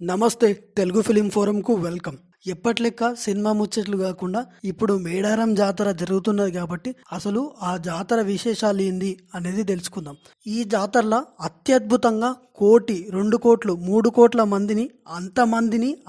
నమస్తే Telugu film ఫోరంకు welcome. ఎప్పట్లెక్క cinema ముచ్చట్లు కాకుండా ఇప్పుడు మేడారం జాతర జరుగుతున్నది కాబట్టి అసలు ఆ జాతర విశేషాలు ఏంది అనేది తెలుసుకుందాం. ఈ జాతరలో అత్యద్భుతంగా 1 కోటి 2 కోట్లు 3 కోట్ల మందిని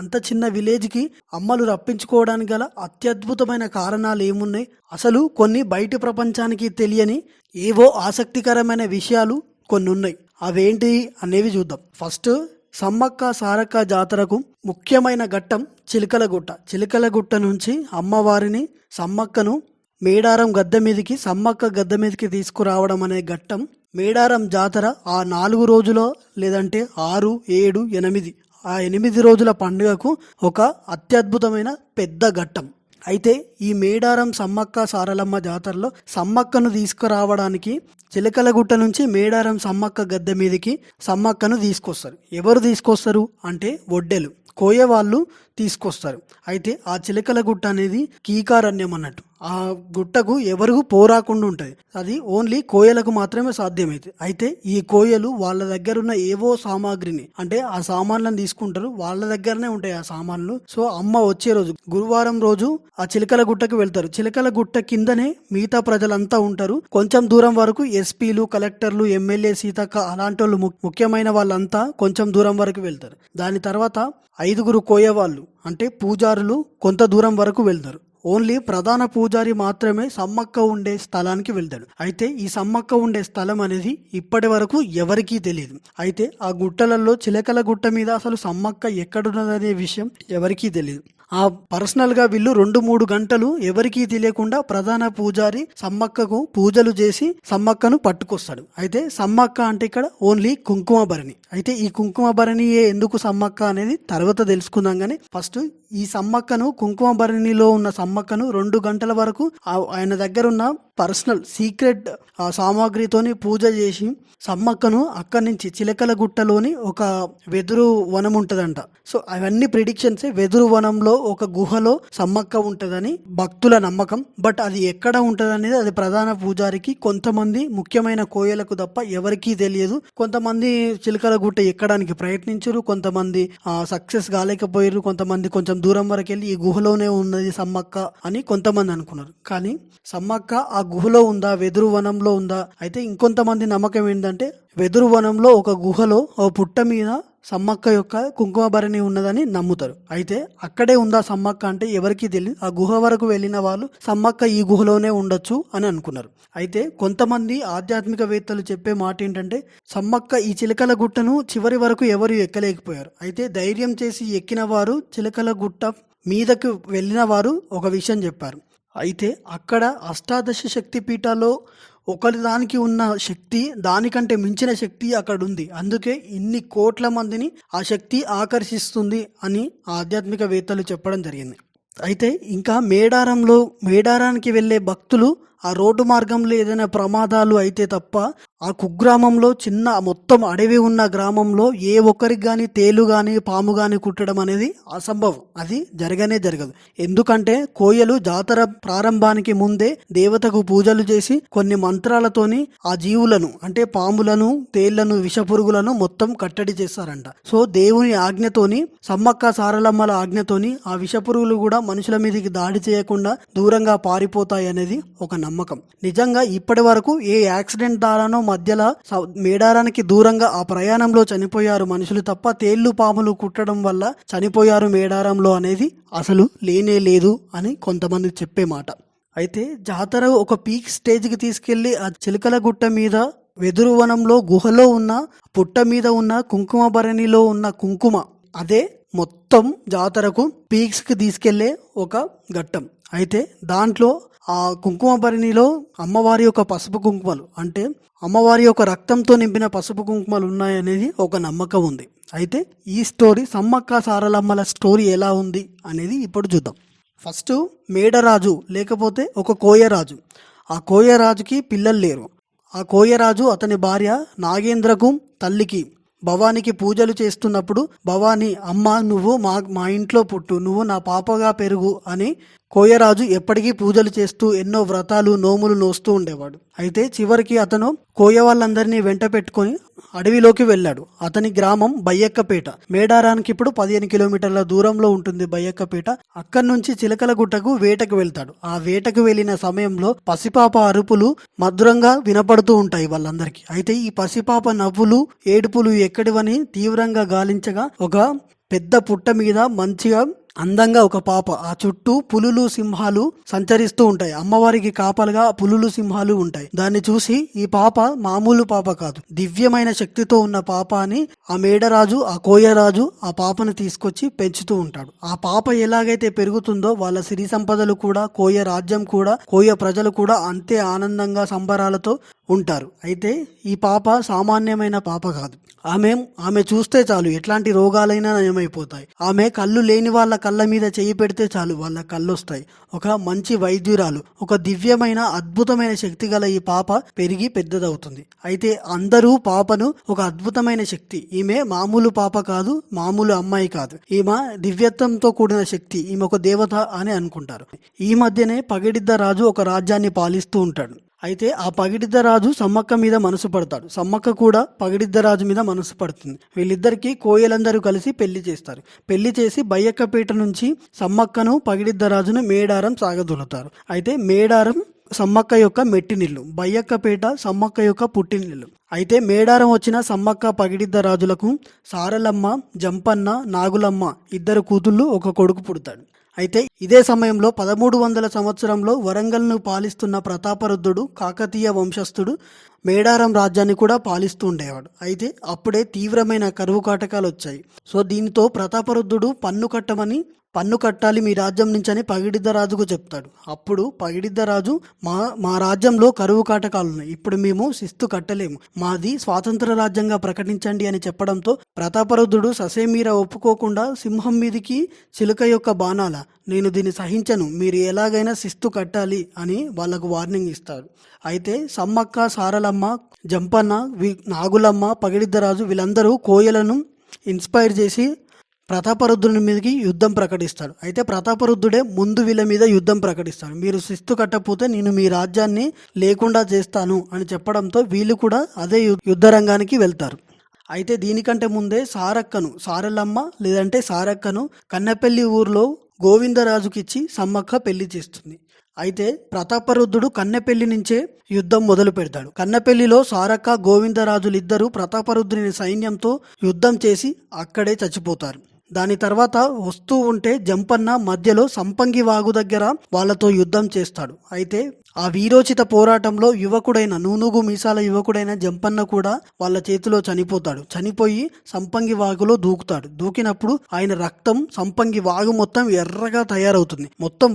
అంత చిన్న విలేజ్కి అమ్మలు రప్పించుకోవడానికి గల అత్యద్భుతమైన కారణాలు ఏమున్నాయి, అసలు కొన్ని బయటి ప్రపంచానికి తెలియని ఏవో ఆసక్తికరమైన విషయాలు కొన్ని ఉన్నాయి. అవేంటి అనేవి చూద్దాం. ఫస్ట్ సమ్మక్క సారక్క జాతరకు ముఖ్యమైన ఘట్టం చిలకలగుట్ట నుంచి అమ్మవారిని సమ్మక్కను మేడారం గద్దె మీదకి సమ్మక్క గద్దె మీదకి తీసుకురావడం అనే ఘట్టం. మేడారం జాతర ఆ 4 రోజులో లేదంటే 6, 7, 8 ఆ 8 రోజుల పండుగకు ఒక అత్యద్భుతమైన పెద్ద ఘట్టం. అయితే ఈ మేడారం సమ్మక్క సారలమ్మ జాతరలో సమ్మక్కను తీసుకురావడానికి చిలకలగుట్ట నుంచి మేడారం సమ్మక్క గద్దె మీదకి సమ్మక్కను తీసుకొస్తారు. ఎవరు తీసుకొస్తారు అంటే ఒడ్డెలు, కోయ వాళ్ళు తీసుకొస్తారు. అయితే ఆ చిలకలగుట్ట అనేది కీకారణ్యం అన్నట్టు. ఆ గుట్టకు ఎవరు పోరాకుండా ఉంటుంది. అది ఓన్లీ కోయలకు మాత్రమే సాధ్యమైంది. అయితే ఈ కోయలు వాళ్ళ దగ్గర ఉన్న ఏవో సామాగ్రిని అంటే ఆ సామాన్లను తీసుకుంటారు. వాళ్ళ దగ్గరనే ఉంటాయి ఆ సామాన్లు. సో అమ్మ వచ్చే రోజు గురువారం రోజు ఆ చిలకలగుట్టకు వెళ్తారు. చిలకలగుట్ట కిందనే మిగతా ప్రజలంతా ఉంటారు. కొంచెం దూరం వరకు ఎస్పీలు, కలెక్టర్లు, ఎమ్మెల్యే సీతక్క అలాంటి వాళ్ళు ముఖ్యమైన వాళ్ళంతా కొంచెం దూరం వరకు వెళ్తారు. దాని తర్వాత 5 కోయ వాళ్ళు అంటే పూజారులు కొంత దూరం వరకు వెళ్తారు. ఓన్లీ ప్రధాన పూజారి మాత్రమే సమ్మక్క ఉండే స్థలానికి వెళ్తాడు. అయితే ఈ సమ్మక్క ఉండే స్థలం అనేది ఇప్పటి వరకు ఎవరికీ తెలియదు. అయితే ఆ గుట్టలలో చిలకల గుట్ట మీద అసలు సమ్మక్క ఎక్కడున్నదనే విషయం ఎవరికీ తెలియదు. ఆ పర్సనల్గా వీళ్ళు 2-3 గంటలు ఎవరికీ తెలియకుండా ప్రధాన పూజారి సమ్మక్కకు పూజలు చేసి సమ్మక్కను పట్టుకొస్తాడు. అయితే సమ్మక్క అంటే ఇక్కడ ఓన్లీ కుంకుమ భరణి. అయితే ఈ కుంకుమ భరణియే ఎందుకు సమ్మక్క అనేది తర్వాత తెలుసుకుందాం. కానీ ఫస్ట్ ఈ సమ్మక్కను కుంకుమ భరణిలో ఉన్న సమ్మక్కను 2 గంటల వరకు ఆయన దగ్గర ఉన్న పర్సనల్ సీక్రెట్ సామాగ్రితోని పూజ చేసి సమ్మక్కను అక్కడి నుంచి చిలకల గుట్టలోని ఒక వెదురు వనం ఉంటదంట. సో అవన్నీ ప్రిడిక్షన్స్. వెదురు వనంలో ఒక గుహలో సమ్మక్క ఉంటదని భక్తుల నమ్మకం. బట్ అది ఎక్కడ ఉంటది అనేది అది ప్రధాన పూజారికి కొంతమంది ముఖ్యమైన కోయలకు తప్ప ఎవరికీ తెలియదు. కొంతమంది చిలకల గుట్ట ఎక్కడానికి ప్రయత్నించారు, కొంతమంది సక్సెస్ కాలేకపోయారు, కొంతమంది కొంచెం దూరం వరకు వెళ్ళి ఈ గుహలోనే ఉన్నది సమ్మక్క అని కొంతమంది అనుకున్నారు. కానీ సమ్మక్క ఆ గుహలో ఉందా, వెదురు వనంలో ఉందా? అయితే ఇంకొంతమంది నమ్మకం ఏంటంటే వెదురు వనంలో ఒక గుహలో ఓ పుట్ట మీద సమ్మక్క యొక్క కుంకుమ భరణి ఉన్నదని నమ్ముతారు. అయితే అక్కడే ఉందా సమ్మక్క అంటే ఎవరికీ తెలియదు. ఆ గుహ వరకు వెళ్ళిన వాళ్ళు సమ్మక్క ఈ గుహలోనే ఉండొచ్చు అని అనుకున్నారు. అయితే కొంతమంది ఆధ్యాత్మికవేత్తలు చెప్పే మాట ఏంటంటే సమ్మక్క ఈ చిలకల గుట్టను చివరి వరకు ఎవరు ఎక్కలేకపోయారు. అయితే ధైర్యం చేసి ఎక్కిన వారు చిలకల గుట్ట మీదకు వెళ్ళిన వారు ఒక విషయం చెప్పారు. అయితే అక్కడ అష్టాదశ శక్తి పీఠాల్లో ఒకదానికి ఉన్న శక్తి దానికంటే మించిన శక్తి అక్కడ ఉంది. అందుకే ఇన్ని కోట్ల మందిని ఆ శక్తి ఆకర్షిస్తుంది అని ఆధ్యాత్మికవేత్తలు చెప్పడం జరిగింది. అయితే ఇంకా మేడారానికి వెళ్ళే భక్తులు ఆ రోడ్డు మార్గంలో ఏదైనా ప్రమాదాలు అయితే తప్ప ఆ కుగ్రామంలో చిన్న మొత్తం అడవి ఉన్న గ్రామంలో ఏ ఒక్కరికి కానీ తేలు కానీ పాము కానీ కుట్టడం అనేది అసంభవం. అది జరగదు. ఎందుకంటే కోయలు జాతర ప్రారంభానికి ముందే దేవతకు పూజలు చేసి కొన్ని మంత్రాలతోని ఆ జీవులను అంటే పాములను, తేళ్లను, విషపురుగులను మొత్తం కట్టడి చేస్తారంట. సో దేవుని ఆజ్ఞతోని సమ్మక్క సారలమ్మల ఆజ్ఞతోని ఆ విషపురుగులు కూడా మనుషుల మీదకి దాడి చేయకుండా దూరంగా పారిపోతాయి అనేది ఒక నమ్మకం. నిజంగా ఇప్పటి వరకు ఏ యాక్సిడెంట్ ద్వారానో మధ్యలో మేడారానికి దూరంగా ఆ ప్రయాణంలో చనిపోయారు మనుషులు తప్ప తేళ్లు పాములు కుట్టడం వల్ల చనిపోయారు మేడారంలో అనేది అసలు లేనే లేదు అని కొంతమంది చెప్పే మాట. అయితే జాతర ఒక పీక్ స్టేజ్కి తీసుకెళ్లి ఆ చిలకల గుట్ట మీద వెదురు వనంలో గుహలో ఉన్న పుట్ట మీద ఉన్న కుంకుమ భరణిలో ఉన్న కుంకుమ అదే మొత్తం జాతరకు పీక్స్కి తీసుకెళ్లే ఒక ఘట్టం. అయితే దాంట్లో ఆ కుంకుమ భరణిలో అమ్మవారి యొక్క పసుపు కుంకుమలు అంటే అమ్మవారి యొక్క రక్తంతో నింపిన పసుపు కుంకుమలు ఉన్నాయనేది ఒక నమ్మకం ఉంది. అయితే ఈ స్టోరీ సమ్మక్క సారలమ్మల స్టోరీ ఎలా ఉంది అనేది ఇప్పుడు చూద్దాం. ఫస్ట్ మేడరాజు లేకపోతే ఒక కోయరాజు. ఆ కోయరాజుకి పిల్లలు లేరు. ఆ కోయరాజు అతని భార్య నాగేంద్రకు తల్లికి భవానికి పూజలు చేస్తున్నప్పుడు భవాని అమ్మ నువ్వు మా ఇంట్లో పుట్టు, నువ్వు నా పాపగా పెరుగు అని కోయరాజు ఎప్పటికీ పూజలు చేస్తూ ఎన్నో వ్రతాలు నోములు నోస్తూ ఉండేవాడు. అయితే చివరికి అతను కోయ వాళ్ళందరినీ వెంట పెట్టుకొని అడవిలోకి వెళ్ళాడు. అతని గ్రామం బయ్యక్కపేట. మేడారానికి ఇప్పుడు 15 కిలోమీటర్ల దూరంలో ఉంటుంది బయ్యక్కపేట. అక్కడి నుంచి చిలకలగుట్టకు వేటకు వెళ్తాడు. ఆ వేటకు వెళ్లిన సమయంలో పసిపాప అరుపులు మధురంగా వినపడుతూ ఉంటాయి వాళ్ళందరికీ. అయితే ఈ పసిపాప నవ్వులు ఏడుపులు ఎక్కడివని తీవ్రంగా గాలించగా ఒక పెద్ద పుట్ట మీద మంచిగా అందంగా ఒక పాప, ఆ చుట్టూ పులులు సింహాలు సంచరిస్తూ ఉంటాయి. అమ్మవారికి కాపలుగా పులులు సింహాలు ఉంటాయి. దాన్ని చూసి ఈ పాప మామూలు పాప కాదు, దివ్యమైన శక్తితో ఉన్న పాప అని ఆ మేడరాజు, ఆ కోయరాజు ఆ పాపను తీసుకొచ్చి పెంచుతూ ఉంటాడు. ఆ పాప ఎలాగైతే పెరుగుతుందో వాళ్ళ సిరి సంపదలు కూడా, కోయ రాజ్యం కూడా, కోయ ప్రజలు కూడా అంతే ఆనందంగా సంబరాలతో ఉంటారు. అయితే ఈ పాప సామాన్యమైన పాప కాదు. ఆమె చూస్తే చాలు ఎట్లాంటి రోగాలైనా నయమైపోతాయి. ఆమె కళ్ళు లేని వాళ్ళ కళ్ళ మీద చేయి పెడితే చాలు వాళ్ళ కళ్ళు వస్తాయి. ఒక మంచి వైద్యురాలు, ఒక దివ్యమైన అద్భుతమైన శక్తి గల ఈ పాప పెరిగి పెద్దదవుతుంది. అయితే అందరూ పాపను ఒక అద్భుతమైన శక్తి, ఈమె మామూలు పాప కాదు, మామూలు అమ్మాయి కాదు, ఈమె దివ్యత్వంతో కూడిన శక్తి, ఈమె ఒక దేవత అని అనుకుంటారు. ఈ మధ్యనే పగిడిద్ద రాజు ఒక రాజ్యాన్ని పాలిస్తూ ఉంటాడు. అయితే ఆ పగిడిద్ద రాజు సమ్మక్క మీద మనసు పడతాడు. సమ్మక్క కూడా పగిడిద్ద రాజు మీద మనసు పడుతుంది. వీళ్ళిద్దరికీ కోయలందరూ కలిసి పెళ్లి చేస్తారు. పెళ్లి చేసి బయ్యక్కపేట నుంచి సమ్మక్కను పగిడిద్ద రాజును మేడారం సాగదొలుతారు. అయితే మేడారం సమ్మక్క యొక్క మెట్టినిల్లు, బయ్యక్కపేట సమ్మక్క యొక్క పుట్టినిల్లు. అయితే మేడారం వచ్చిన సమ్మక్క పగిడిద్ద రాజులకు సారలమ్మ, జంపన్న, నాగులమ్మ ఇద్దరు కూతుళ్ళు, ఒక కొడుకు పుడతాడు. అయితే ఇదే సమయంలో 1300 సంవత్సరంలో వరంగల్ను పాలిస్తున్న ప్రతాపరుద్రుడు కాకతీయ వంశస్థుడు మేడారం రాజ్యాన్ని కూడా పాలిస్తూ ఉండేవాడు. అయితే అప్పుడే తీవ్రమైన కరువు కాటకాలు వచ్చాయి. సో దీనితో ప్రతాపరుద్రుడు పన్ను కట్టాలి మీ రాజ్యం నుంచి అని పగిడిద్ద రాజుకు చెప్తాడు. అప్పుడు పగిడిద్ద రాజు మా రాజ్యంలో కరువు కాటకాలు ఉన్నాయి, ఇప్పుడు మేము శిస్తు కట్టలేము, మాది స్వాతంత్ర రాజ్యంగా ప్రకటించండి అని చెప్పడంతో ప్రతాపరుద్రుడు ససేమీర ఒప్పుకోకుండా సింహం మీదికి చిలుక యొక్క బాణాల, నేను దీన్ని సహించను, మీరు ఎలాగైనా శిస్తు కట్టాలి అని వాళ్లకు వార్నింగ్ ఇస్తాడు. అయితే సమ్మక్క, సారలమ్మ, జంపన్న, నాగులమ్మ, పగిడిద్దరాజు వీళ్ళందరూ కోయలను ఇన్స్పైర్ చేసి ప్రతాపరుద్రుని మీదకి యుద్ధం ప్రకటిస్తాడు. అయితే ప్రతాపరుద్రుడే ముందు వీళ్ళ మీద యుద్ధం ప్రకటిస్తాడు. మీరు శిస్తు కట్టకపోతే నేను మీ రాజ్యాన్ని లేకుండా చేస్తాను అని చెప్పడంతో వీళ్ళు కూడా అదే యుద్ధ రంగానికి వెళ్తారు. అయితే దీనికంటే ముందే సారలమ్మ లేదంటే సారక్కను కన్నెపల్లి ఊర్లో గోవిందరాజుకిచ్చి సమ్మక్క పెళ్లి చేస్తుంది. అయితే ప్రతాపరుద్రుడు కన్నెపల్లి నుంచే యుద్ధం మొదలు పెడతాడు. కన్నెపల్లిలో సారక్క, గోవిందరాజులిద్దరూ ప్రతాపరుద్రుని సైన్యంతో యుద్ధం చేసి అక్కడే చచ్చిపోతారు. దాని తర్వాత వస్తూ ఉంటే జంపన్న మధ్యలో సంపంగి వాగు దగ్గర వాళ్ళతో యుద్ధం చేస్తాడు. అయితే ఆ వీరోచిత పోరాటంలో యువకుడైన నూనూగు మీసాల యువకుడైన జంపన్న కూడా వాళ్ళ చేతిలో చనిపోతాడు. చనిపోయి సంపంగి వాగులో దూకినప్పుడు ఆయన రక్తం సంపంగి వాగు మొత్తం ఎర్రగా తయారవుతుంది. మొత్తం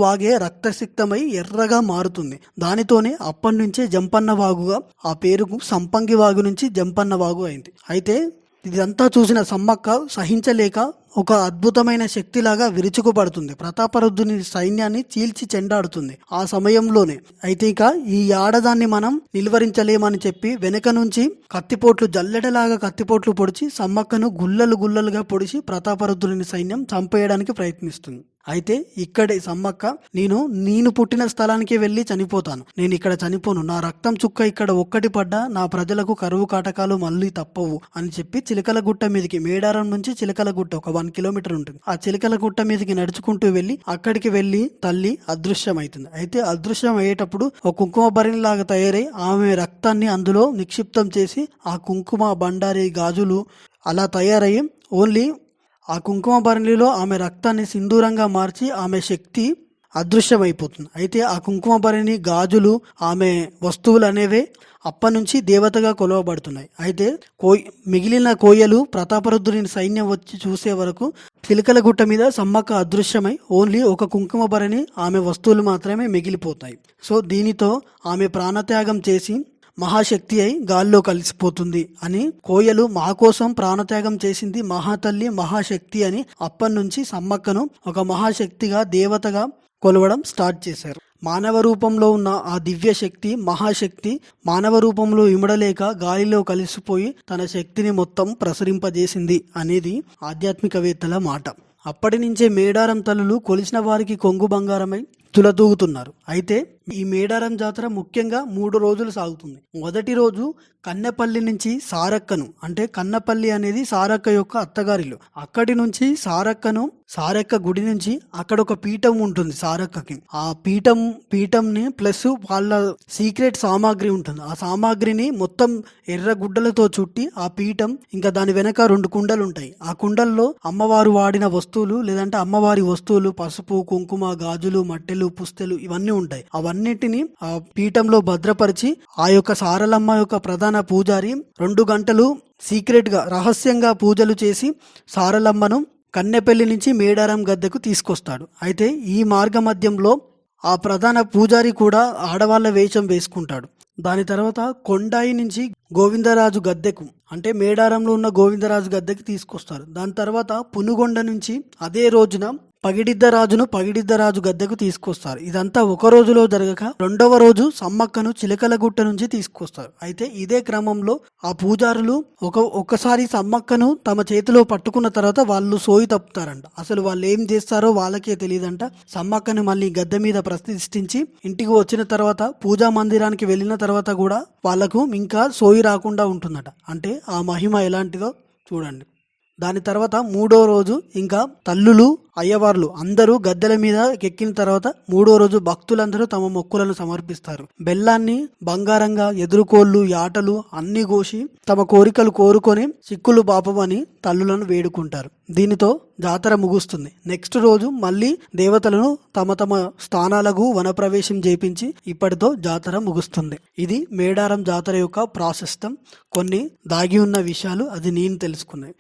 వాగే రక్తసిక్తమై ఎర్రగా మారుతుంది. దానితోనే అప్పటి నుంచే జంపన్న వాగుగా ఆ పేరుకు సంపంగి వాగు నుంచి జంపన్న వాగు అయింది. అయితే ఇదంతా చూసిన సమ్మక్క సహించలేక ఒక అద్భుతమైన శక్తిలాగా విరుచుకుపడుతుంది. ప్రతాపరుద్రుని సైన్యాన్ని చీల్చి చెండాడుతుంది ఆ సమయంలోనే. అయితే ఇక ఈ ఆడదాన్ని మనం నిలువరించలేమని చెప్పి వెనక నుంచి జల్లెడలాగా కత్తిపోట్లు పొడిచి సమ్మక్కను గుల్లలుగా పొడిచి ప్రతాపరుద్రుని సైన్యం చంపేయడానికి ప్రయత్నిస్తుంది. అయితే ఇక్కడే సమ్మక్క నేను పుట్టిన స్థలానికి వెళ్ళి చనిపోతాను, నేను ఇక్కడ చనిపోను, నా రక్తం చుక్క ఇక్కడ ఒక్కటి పడ్డా నా ప్రజలకు కరువు కాటకాలు మళ్ళీ తప్పవు అని చెప్పి చిలకలగుట్ట మీదకి, మేడారం నుంచి చిలకలగుట్ట ఒక 1 కిలోమీటర్ ఉంటుంది, ఆ చిలకలగుట్ట మీదకి నడుచుకుంటూ వెళ్ళి అక్కడికి వెళ్ళి తల్లి అదృశ్యమవుతుంది. అయితే అదృశ్యం అయ్యేటప్పుడు ఒక కుంకుమ భరిణిలాగా తయారై ఆమె రక్తాన్ని అందులో నిక్షిప్తం చేసి ఆ కుంకుమ బండారి గాజులు అలా తయారయ్యి ఓన్లీ ఆ కుంకుమ భరణిలో ఆమె రక్తాన్ని సింధూరంగా మార్చి ఆమె శక్తి అదృశ్యమైపోతుంది. అయితే ఆ కుంకుమ భరణి, గాజులు, ఆమె వస్తువులు అనేవే అప్పటి నుంచి దేవతగా కొలవబడుతున్నాయి. అయితే మిగిలిన కోయలు ప్రతాపరుద్రుని సైన్యం వచ్చి చూసే వరకు చిలకలగుట్ట మీద సమ్మక్క అదృశ్యమై ఓన్లీ ఒక కుంకుమ భరణి, ఆమె వస్తువులు మాత్రమే మిగిలిపోతాయి. సో దీనితో ఆమె ప్రాణత్యాగం చేసి మహాశక్తి అయి గాల్లో కలిసిపోతుంది అని కోయలు మా కోసం ప్రాణత్యాగం చేసింది మహాతల్లి, మహాశక్తి అని అప్పటి నుంచి సమ్మక్కను ఒక మహాశక్తిగా, దేవతగా కొలవడం స్టార్ట్ చేశారు. మానవ రూపంలో ఉన్న ఆ దివ్య శక్తి, మహాశక్తి మానవ రూపంలో ఇమడలేక గాలిలో కలిసిపోయి తన శక్తిని మొత్తం ప్రసరింపజేసింది అనేది ఆధ్యాత్మికవేత్తల మాట. అప్పటి నుంచే మేడారం తల్లులు కొలిసిన వారికి కొంగు బంగారమై తులతూగుతున్నారు. అయితే ఈ మేడారం జాతర ముఖ్యంగా 3 రోజులు సాగుతుంది. మొదటి రోజు కన్నెపల్లి నుంచి సారక్కను, అంటే కన్నపల్లి అనేది సారక్క యొక్క అత్తగారిలు, అక్కడి నుంచి సారక్క గుడి నుంచి అక్కడ ఒక పీఠం ఉంటుంది సారక్కకి. ఆ పీఠంని ప్లస్ వాళ్ళ సీక్రెట్ సామాగ్రి ఉంటుంది. ఆ సామాగ్రిని మొత్తం ఎర్ర గుడ్డలతో చుట్టి ఆ పీఠం, ఇంకా దాని వెనక 2 కుండలు ఉంటాయి. ఆ కుండల్లో అమ్మవారు వాడిన వస్తువులు, లేదంటే అమ్మవారి వస్తువులు, పసుపు, కుంకుమ, గాజులు, మట్టెలు, పుస్తెలు ఇవన్నీ ఉంటాయి. అవన్నిటిని ఆ పీఠంలో భద్రపరిచి ఆ యొక్క సారలమ్మ యొక్క ప్రధాన పూజారి 2 గంటలు సీక్రెట్ గా రహస్యంగా పూజలు చేసి సారలమ్మను కన్నెపల్లి నుంచి మేడారం గద్దెకు తీసుకొస్తాడు. అయితే ఈ మార్గ మధ్యంలో ఆ ప్రధాన పూజారి కూడా ఆడవాళ్ళ వేషం వేసుకుంటాడు. దాని తర్వాత కొండాయి నుంచి గోవిందరాజు గద్దెకు, అంటే మేడారంలో ఉన్న గోవిందరాజు గద్దెకి తీసుకొస్తారు. దాని తర్వాత పునుగొండ నుంచి అదే రోజున పగిడిద్దరాజు గద్దెకు తీసుకొస్తారు. ఇదంతా ఒక రోజులో జరగక 2వ రోజు సమ్మక్కను చిలకలగుట్ట నుంచి తీసుకొస్తారు. అయితే ఇదే క్రమంలో ఆ పూజారులు ఒక్కసారి సమ్మక్కను తమ చేతిలో పట్టుకున్న తర్వాత వాళ్ళు సోయి తప్పుతారంట. అసలు వాళ్ళు ఏం చేస్తారో వాళ్ళకే తెలియదంట. సమ్మక్కను మళ్ళీ గద్దె మీద ప్రతిష్ఠించి ఇంటికి వచ్చిన తర్వాత పూజా మందిరానికి వెళ్ళిన తర్వాత కూడా వాళ్ళకు ఇంకా సోయి రాకుండా ఉంటుందట. అంటే ఆ మహిమ ఎలాంటిదో చూడండి. దాని తర్వాత 3వ రోజు ఇంకా తల్లులు, అయ్యవార్లు అందరూ గద్దెల మీద ఎక్కిన తర్వాత 3వ రోజు భక్తులందరూ తమ మొక్కులను సమర్పిస్తారు. బెల్లాన్ని బంగారంగా, ఎదురుకోళ్ళు, యాటలు అన్ని కోసి తమ కోరికలు కోరుకొని చిక్కులు పాపమని తల్లులను వేడుకుంటారు. దీనితో జాతర ముగుస్తుంది. నెక్స్ట్ రోజు మళ్ళీ దేవతలను తమ స్థానాలకు వనప్రవేశం చేపించి ఇప్పటితో జాతర ముగుస్తుంది. ఇది మేడారం జాతర యొక్క ప్రాశస్తం. కొన్ని దాగి ఉన్న విషయాలు అది నేను తెలుసుకున్నాయి.